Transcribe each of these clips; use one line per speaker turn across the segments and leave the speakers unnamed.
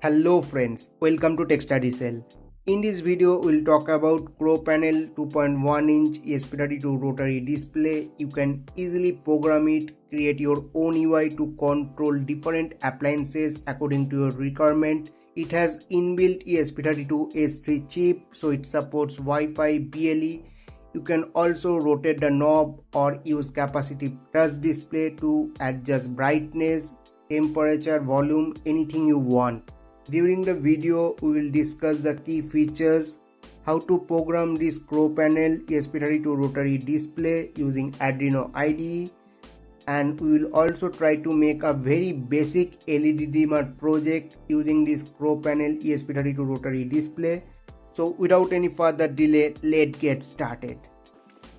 Hello friends, welcome to Tech Study Cell. In this video, we'll talk about CrowPanel 2.1-inch ESP32 Rotary Display. You can easily program it, create your own UI to control different appliances according to your requirement. It has inbuilt ESP32 S3 chip, so it supports Wi-Fi, BLE. You can also rotate the knob or use capacitive touch display to adjust brightness, temperature, volume, anything you want. During the video, we will discuss the key features, how to program this CrowPanel ESP32 Rotary Display using Arduino IDE, and we will also try to make a very basic LED dimmer project using this CrowPanel ESP32 Rotary Display. So without any further delay, let's get started.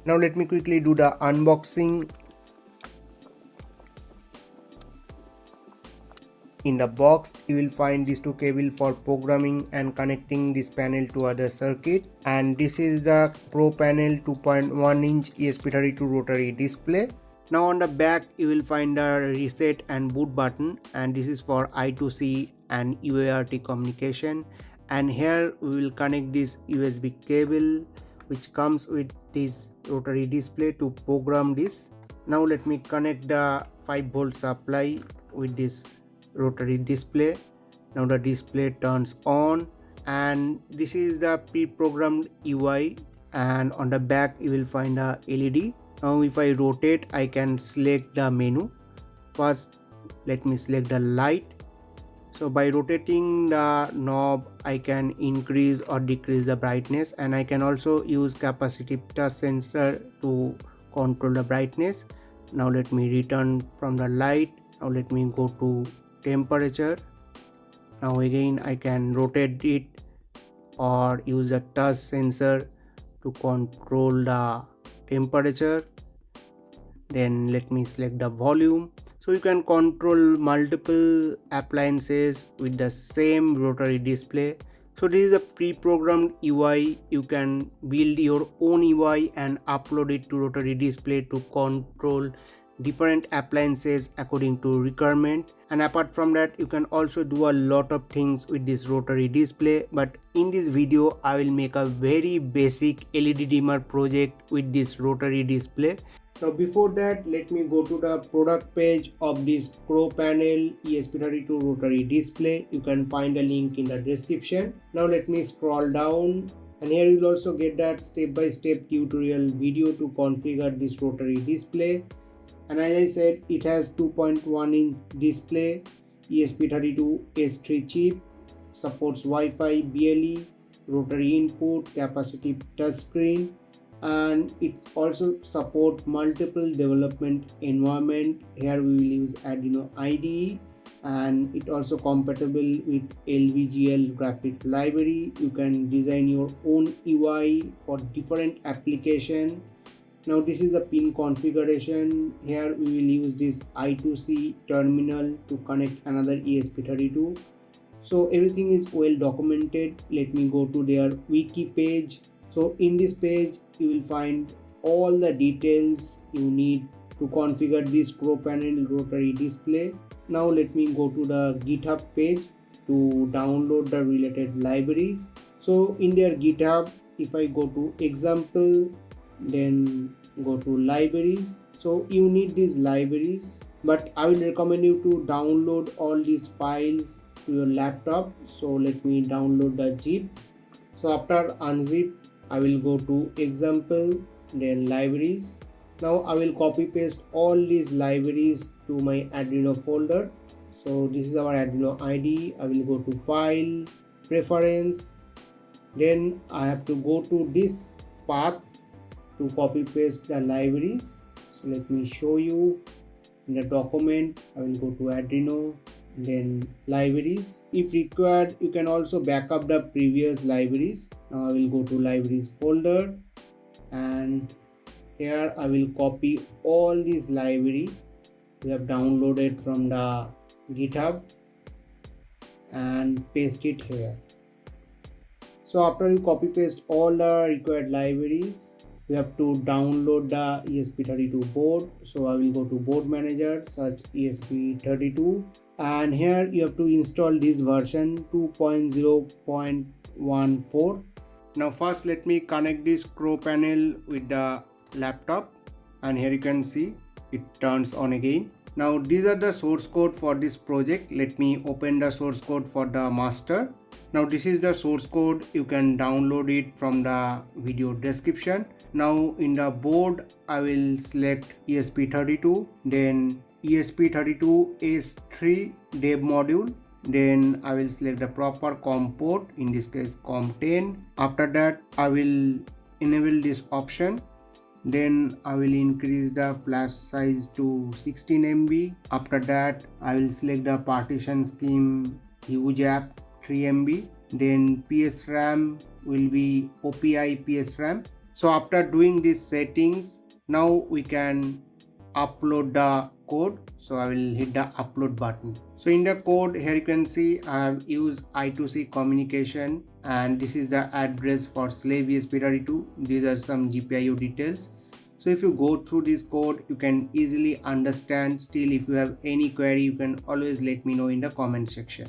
Now let me quickly do the unboxing. In the box, you will find these two cables for programming and connecting this panel to other circuit, and this is the CrowPanel 2.1-inch ESP32 Rotary Display. Now on the back, you will find the reset and boot button, and this is for I2C and UART communication. And here we will connect this USB cable which comes with this rotary display to program this. Now let me connect the 5-volt supply with this rotary display. Now the display turns on, and this is the pre-programmed UI, and on the back you will find a LED. Now if I rotate, I can select the menu. First let me select the light. So by rotating the knob, I can increase or decrease the brightness, and I can also use capacitive touch sensor to control the brightness. Now let me return from the light. Now let me go to temperature. Now again I can rotate it or use a touch sensor to control the temperature. Then let me select the volume. So you can control multiple appliances with the same rotary display. So this is a pre-programmed UI. You can build your own UI and upload it to rotary display to control different appliances according to requirement. And apart from that, you can also do a lot of things with this rotary display, but in this video I will make a very basic LED dimmer project with this rotary display. Now before that, let me go to the product page of this CrowPanel ESP32 Rotary Display. You can find a link in the description. Now let me scroll down, and here you will also get that step-by-step tutorial video to configure this rotary display. And as I said, it has 2.1-inch display, ESP32 S3 chip, supports Wi-Fi, BLE, rotary input, capacitive touchscreen, and it also supports multiple development environment. Here we will use Arduino IDE, and it also compatible with LVGL graphic library. You can design your own UI for different application. Now this is the pin configuration. Here we will use this I2C terminal to connect another ESP32. So everything is well documented. Let me go to their wiki page. So in this page you will find all the details you need to configure this CrowPanel Rotary Display. Now let me go to the GitHub page to download the related libraries. So in their GitHub, if I go to example, then go to libraries, so you need these libraries, but I will recommend you to download all these files to your laptop. So let me download the zip. So after unzip, I will go to example, then libraries. Now I will copy paste all these libraries to my Arduino folder. So this is our Arduino IDE. I will go to file, preference, then I have to go to this path to copy paste the libraries. So let me show you. In the document, I will go to Arduino, then libraries. If required, you can also back up the previous libraries. Now I will go to libraries folder, and here I will copy all these library we have downloaded from the GitHub and paste it here. So after you copy paste all the required libraries, we have to download the ESP32 board. So I will go to board manager, search ESP32, and here you have to install this version 2.0.14. Now first let me connect this CrowPanel with the laptop, and here you can see it turns on again. Now these are the source code for this project. Let me open the source code for the master. Now this is the source code. You can download it from the video description. Now in the board I will select ESP32, then ESP32S3 dev module, then I will select the proper COM port, in this case COM10. After that I will enable this option, then I will increase the flash size to 16 MB. After that I will select the partition scheme huge app 3 MB, then PS RAM will be OPI PS RAM. So after doing these settings, now we can upload the code. So I will hit the upload button. So in the code here you can see I have used I2C communication, and this is the address for slave ESP32. These are some GPIO details. So if you go through this code, you can easily understand. Still, if you have any query, you can always let me know in the comment section.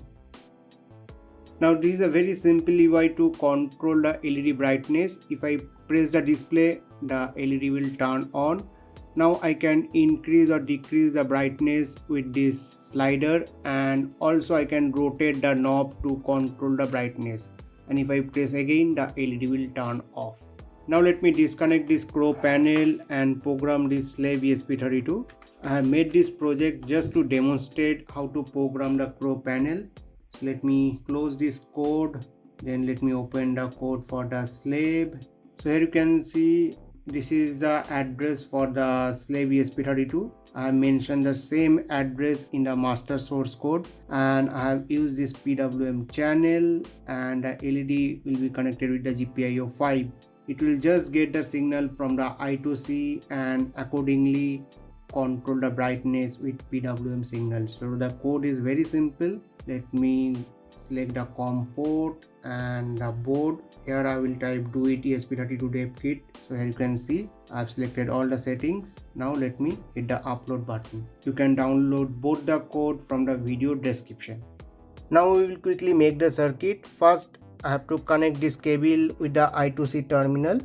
Now this is a very simple UI to control the LED brightness. If I press the display, the LED will turn on. Now I can increase or decrease the brightness with this slider, and also I can rotate the knob to control the brightness, and if I press again, the LED will turn off. Now let me disconnect this CrowPanel and program this slave ESP32. I have made this project just to demonstrate how to program the CrowPanel. So let me close this code, then let me open the code for the slave. So here you can see this is the address for the slave ESP32. I have mentioned the same address in the master source code, and I have used this PWM channel, and the LED will be connected with the GPIO 5. It will just get the signal from the I2C and accordingly control the brightness with PWM signal. So the code is very simple. Let me select the COM port and the board. Here I will type do it ESP32 dev kit. So here you can see I have selected all the settings. Now let me hit the upload button. You can download both the code from the video description. Now we will quickly make the circuit. First I have to connect this cable with the I2C terminal.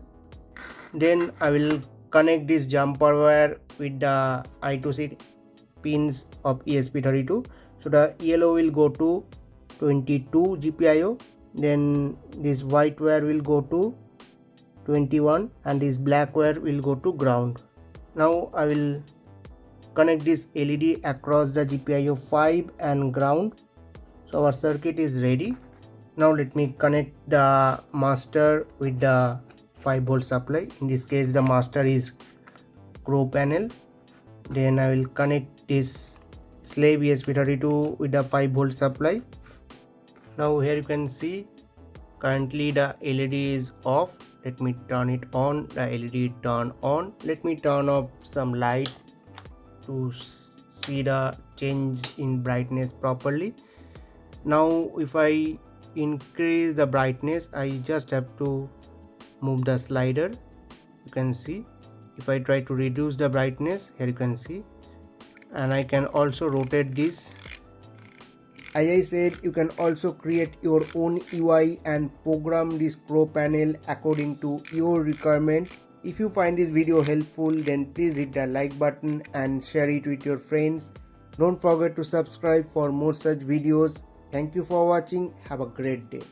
Then I will connect this jumper wire with the I2C pins of ESP32. So the yellow will go to 22 GPIO, then this white wire will go to 21, and this black wire will go to ground. Now I will connect this LED across the GPIO 5 and ground. So our circuit is ready. Now let me connect the master with the 5V supply. In this case the master is CrowPanel. Then I will connect this slave ESP32 with the 5V supply. Now here you can see currently the LED is off. Let me turn it on. The LED turn on. Let me turn off some light to see the change in brightness properly. Now if I increase the brightness, I just have to move the slider. You can see if I try to reduce the brightness, here you can see, and I can also rotate this. As I said, you can also create your own UI and program this CrowPanel according to your requirement. If you find this video helpful, then please hit the like button and share it with your friends. Don't forget to subscribe for more such videos. Thank you for watching. Have a great day.